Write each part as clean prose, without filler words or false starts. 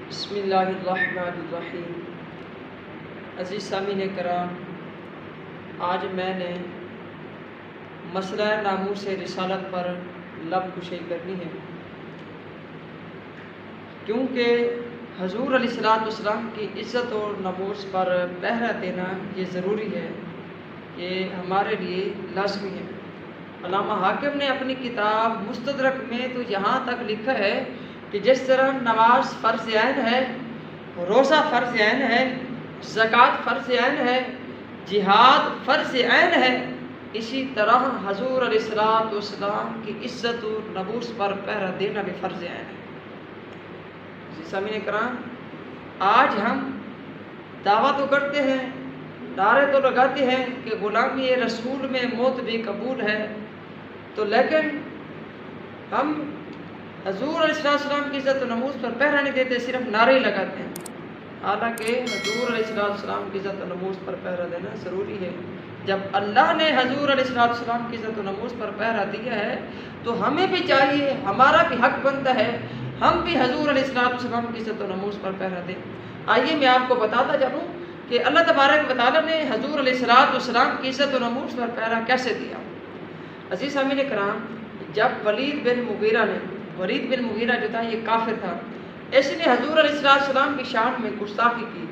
بسم اللہ الرحمن الرحیم۔ عزیز سامعین کرام، آج میں نے مسئلہ ناموس رسالت پر لب کشائی کرنی ہے، کیونکہ حضور علیہ السلام کی عزت اور ناموس پر پہرا دینا یہ ضروری ہے، یہ ہمارے لیے لازمی ہے۔ علامہ حاکم نے اپنی کتاب مستدرک میں تو یہاں تک لکھا ہے کہ جس طرح نماز فرض عین ہے، روزہ فرض عین ہے، زکوٰۃ فرض عین ہے، جہاد فرض عین ہے، اسی طرح حضور علیہ السلام کی عزت و ناموس پر پہرا دینا بھی فرض عین ہے۔ سامعین کرام، آج ہم دعویٰ تو کرتے ہیں، نعرے تو لگاتے ہیں کہ غلامی رسول میں موت بھی قبول ہے، تو لیکن ہم حضور علیہ السلام کی عزت و ناموس پر پہرا نہیں دیتے، صرف نعرے ہی لگاتے ہیں، حالانکہ حضور علیہ السلام کی عزت و ناموس پر پہرا دینا ضروری ہے۔ جب اللہ نے حضور علیہ السلام کی عزت و ناموس پر پہرا دیا ہے تو ہمیں بھی چاہیے، ہمارا بھی حق بنتا ہے، ہم بھی حضور علیہ السلام کی عزت و ناموس پر پہرا دیں۔ آئیے میں آپ کو بتاتا چلوں کہ اللہ تبارک و تعالیٰ نے حضور علیہ السلام کی عزت و ناموس پر پہرا کیسے دیا۔ عزیز سامعین کرام، جب ولید بن مغیرہ جو تھا، یہ کافر تھا، اس نے حضور علیہ السلام کی شان میں گستاخی کی،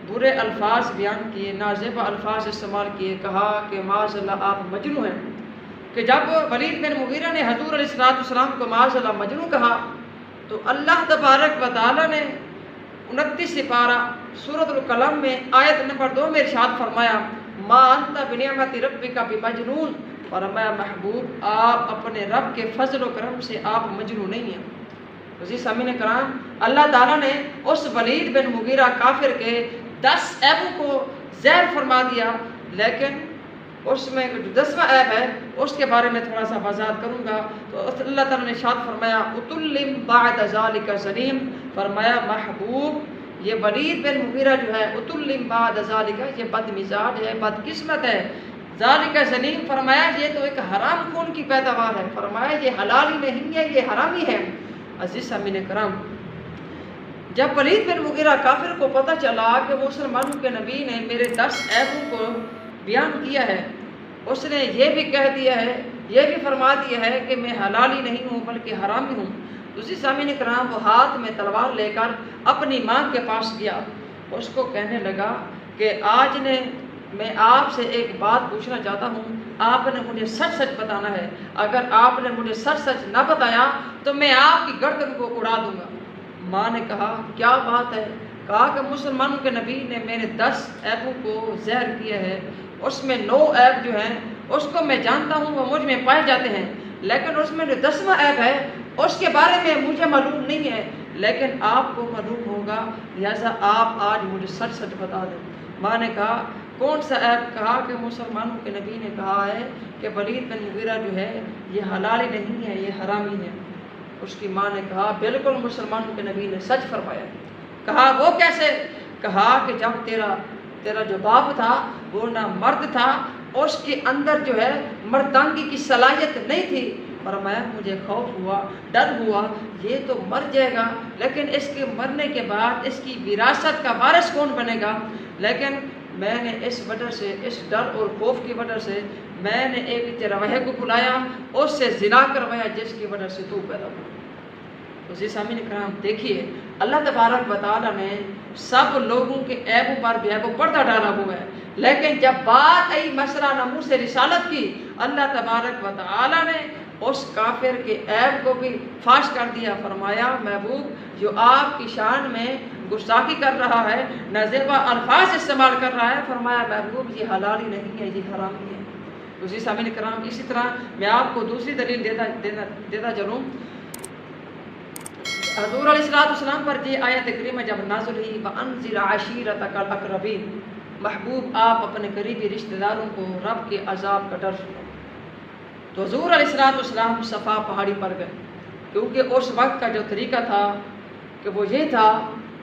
برے الفاظ بیان کیے، نازیبا الفاظ استعمال کیے، کہا کہ معاذ اللہ آپ مجنون ہیں۔ کہ جب ولید بن مغیرہ نے حضور علیہ السلام کو معاذ اللہ مجنون کہا تو اللہ تبارک و تعالیٰ نے 29 سپارہ سورۃ القلم میں آیت نمبر 2 میں ارشاد فرمایا، ما انت بنعمت ربک بمجنون، فرمایا محبوب آپ اپنے رب کے فضل و کرم سے آپ مجنون نہیں ہیں۔ عزیز سامعین کرام، اللہ تعالیٰ نے اس ولید بن مغیرہ کافر کے 10 عیبوں کو زیر فرما دیا، لیکن اس میں جو 10واں عیب ہے اس کے بارے میں تھوڑا سا وضاحت کروں گا۔ تو اللہ تعالیٰ نے ارشاد فرمایا، اتلم بعد ذالک زنیم، فرمایا محبوب یہ ولید بن مغیرہ جو ہے، اتلم بعد ذالک، یہ بد مزاج ہے، بد قسمت ہے، ذالک زنیم، فرمایا یہ تو ایک حرام خون کی پیداوار ہے، فرمایا یہ حلال ہی نہیں ہے، یہ حرامی ہے۔ عزیز سامعین کرام، جب ولید بن مغیرہ کافر کو پتہ چلا کہ مسلمانوں کے نبی نے میرے 10 عیبوں کو بیان کیا ہے، اس نے یہ بھی کہہ دیا ہے، یہ بھی فرما دیا ہے کہ میں حلال ہی نہیں ہوں بلکہ حرامی ہوں، تو اسی سامعین کرام وہ ہاتھ میں تلوار لے کر اپنی ماں کے پاس گیا، اس کو کہنے لگا کہ آج نے میں آپ سے ایک بات پوچھنا چاہتا ہوں، آپ نے مجھے سچ سچ بتانا ہے، اگر آپ نے مجھے سچ سچ نہ بتایا تو میں آپ کی گردن کو اڑا دوں گا۔ ماں نے کہا کیا بات ہے؟ کہا کہ مسلمانوں کے نبی نے میرے 10 عیبوں کو زہر کیا ہے، اس میں 9 عیب جو ہیں اس کو میں جانتا ہوں، وہ مجھ میں پائے جاتے ہیں، لیکن اس میں جو 10واں عیب ہے اس کے بارے میں مجھے معلوم نہیں ہے، لیکن آپ کو معلوم ہوگا، لہذا آپ آج مجھے سچ سچ بتا دیں۔ ماں نے کہا کون سا عیب؟ کہا کہ مسلمانوں کے نبی نے کہا ہے کہ ولید بن مغیرہ جو ہے یہ حلال ہی نہیں ہے، یہ حرامی ہے۔ اس کی ماں نے کہا بالکل مسلمانوں کے نبی نے سچ فرمایا۔ کہا وہ کیسے؟ کہا کہ جب تیرا جو باپ تھا وہ نہ مرد تھا، اس کے اندر جو ہے مردانگی کی صلاحیت نہیں تھی، فرمایا مجھے خوف ہوا، ڈر ہوا، یہ تو مر جائے گا، لیکن اس کے مرنے کے بعد اس کی وراثت کا وارث کون بنے گا؟ لیکن میں نے اس وجہ سے، اس ڈر اور خوف کی وجہ سے میں نے ایک چرواہے کو بلایا، اس سے زنا کروایا جس کی وجہ سے تو پیدا ہوا۔ اسی سامعین کرام دیکھیے، اللہ تبارک و تعالیٰ نے سب لوگوں کے عیبوں پر بھی عیب و پردہ ڈالا ہوا ہے، لیکن جب بات آئی مسئلہ ناموس رسالت کی، اللہ تبارک و تعالیٰ نے اس کافر کے عیب کو بھی فاش کر دیا، فرمایا محبوب جو آپ کی شان میں گستاخی کر رہا ہے، نازیبا الفاظ استعمال کر رہا ہے، فرمایا محبوب یہ حلال ہی نہیں ہے، یہ حرامی ہے۔ اسی سامعین کرام، اسی طرح میں آپ کو دوسری دلیل دیتا چلوں۔ حضور علیہ السلام پر یہ آیت کریمہ جب نازل ہوئی، وَأَنذِرْ عَشِيرَتَكَ الْأَقْرَبِينَ، محبوب آپ اپنے قریبی رشتہ داروں کو رب کے عذاب کا ڈر سنو، تو حضور علیہ السلام صفا پہاڑی پر گئے، کیونکہ اس وقت کا جو طریقہ تھا کہ وہ یہ تھا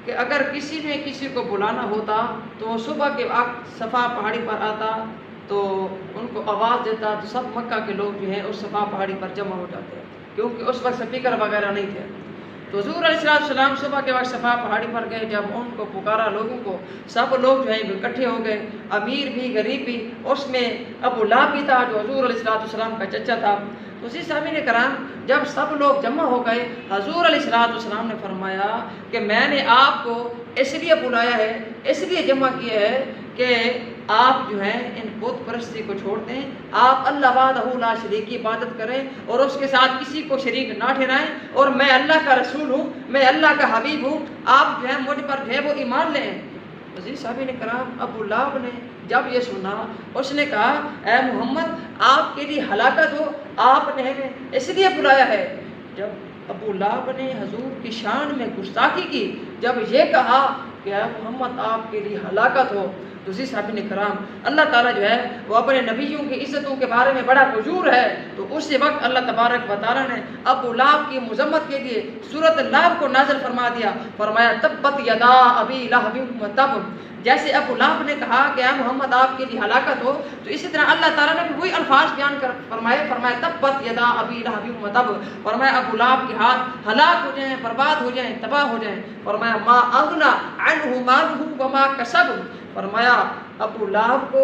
کہ اگر کسی نے کسی کو بلانا ہوتا تو وہ صبح کے وقت صفا پہاڑی پر آتا تو ان کو آواز دیتا، تو سب مکہ کے لوگ جو ہیں اس صفا پہاڑی پر جمع ہو جاتے ہیں، کیونکہ اس وقت سپیکر وغیرہ نہیں تھے۔ تو تو حضور علیہ السلام صبح کے وقت صفا پہاڑی پر گئے، جب ان کو پکارا لوگوں کو، سب لوگ جو ہے اکٹھے ہو گئے، امیر بھی غریب بھی، اس میں ابو لہب بھی تھا جو حضور علیہ السلام کا چچا تھا۔ تو اسی سامعین کرام جب سب لوگ جمع ہو گئے، حضور علیہ السلام نے فرمایا کہ میں نے آپ کو اس لیے بلایا ہے، اس لیے جمع کیا ہے کہ آپ جو ہیں ان بت پرستی کو چھوڑ دیں، آپ اللہ وحدہ لا شریک کی عبادت کریں اور اس کے ساتھ کسی کو شریک نہ ٹھہرائیں، اور میں اللہ کا رسول ہوں، میں اللہ کا حبیب ہوں، آپ جو ہے مجھ پر جو ہے وہ ایمان لیں۔ عزیز صاحبین کرام ابو لہب نے جب یہ سنا، اس نے کہا اے محمد آپ کے لیے ہلاکت ہو، آپ نے ہمیں اس لیے بلایا ہے۔ جب ابو لہب نے حضور کی شان میں گستاخی کی، جب یہ کہا کہ اے محمد آپ کے لیے ہلاکت ہو، تو اسی صاحبین کرام اللہ تعالیٰ جو ہے وہ اپنے نبیوں کی عزتوں کے بارے میں بڑا غیور ہے، تو اسی وقت اللہ تبارک و تعالیٰ نے ابو لہب کی مذمت کے لیے سورۃ لہب کو نازل فرما دیا، فرمایا تبت یدا ابی لہب وتب۔ جیسے ابو لہب نے کہا کہ اے محمد آپ کے لیے ہلاکت ہو، تو اسی طرح اللہ تعالیٰ نے بھی وہی الفاظ بیان کر فرمایا تبت یدا ابی لہب وتب، فرمایا ابو لہب کے ہاتھ ہلاک ہو جائیں، برباد ہو جائیں، تباہ ہو جائیں، فرمایا ما اغنی عنہ مالہ وما کسب، فرمایا ابو لہب کو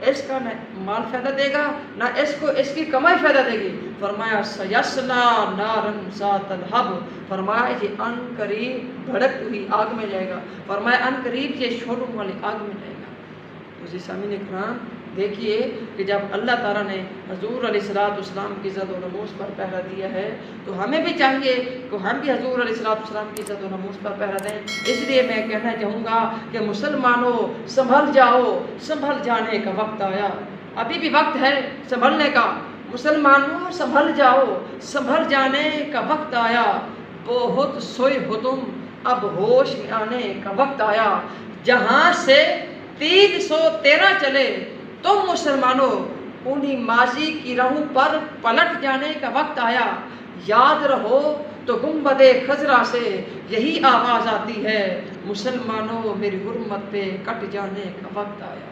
اس کا نہ مال فائدہ دے گا نہ اس کو اس کی کمائی فائدہ دے گی، فرمایا سیصلی نارا ذات لہب، فرمایا یہ ان قریب بھڑک ہوئی آگ میں جائے گا، فرمایا ان قریب یہ شعلوں والی آگ میں جائے گا۔ اسی سامعین کرام دیکھیے کہ جب اللہ تعالیٰ نے حضور علیہ السلام کی عزت و نموز پر پہرا دیا ہے، تو ہمیں بھی چاہیے کہ ہم بھی حضور علیہ السلام کی عزت و نموز پر پہرا دیں۔ اس لیے میں کہنا چاہوں گا کہ مسلمانوں سنبھل جاؤ، سنبھل جانے کا وقت آیا، ابھی بھی وقت ہے سنبھلنے کا، مسلمانوں سنبھل جاؤ، سنبھل جانے کا وقت آیا، بہت سوئے ہو تم اب ہوش میں آنے کا وقت آیا، جہاں سے 313 چلے تم مسلمانوں انہی ماضی کی راہوں پر پلٹ جانے کا وقت آیا، یاد رہو تو گنبد خضرا سے یہی آواز آتی ہے، مسلمانوں میری حرمت پہ کٹ جانے کا وقت آیا۔